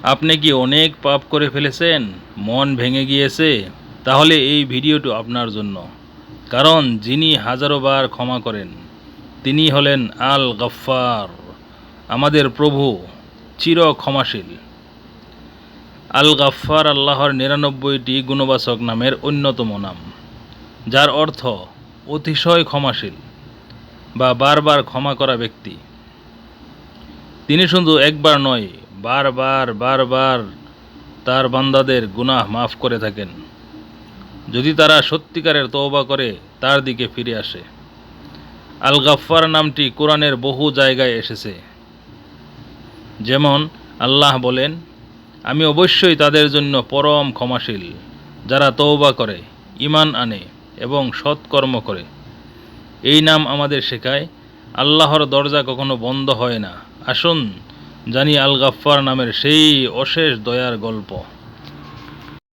আপনি কি অনেক পাপ করে ফেলেছেন, মন ভেঙে গিয়েছে? তাহলে এই ভিডিওটি আপনার জন্য। কারণ যিনি হাজারো বার ক্ষমা করেন তিনি হলেন আল গফফার, আমাদের প্রভু, চির ক্ষমাশীল। আল গফফার আল্লাহর ৯৯টি গুণবাচক নামের অন্যতম নাম, যার অর্থ অতিশয় ক্ষমাশীল বা বারবার ক্ষমা করা ব্যক্তি। তিনি শুধু একবার নয়, বারবার বারবার তার বান্দাদের গুনাহ মাফ করে থাকেন, যদি তারা সত্যিকারের তওবা করে তার দিকে ফিরে আসে। আল গফফার নামটি কোরআনের বহু জায়গায় এসেছে। যেমন আল্লাহ বলেন, আমি অবশ্যই তাদের জন্য পরম ক্ষমাশীল, যারা তওবা করে, ঈমান আনে এবং সৎকর্ম করে। এই নাম আমাদের শেখায় আল্লাহর দরজা কখনো বন্ধ হয় না। আসুন জানি আল গফফার নামের সেই অশেষ দয়ার গল্প।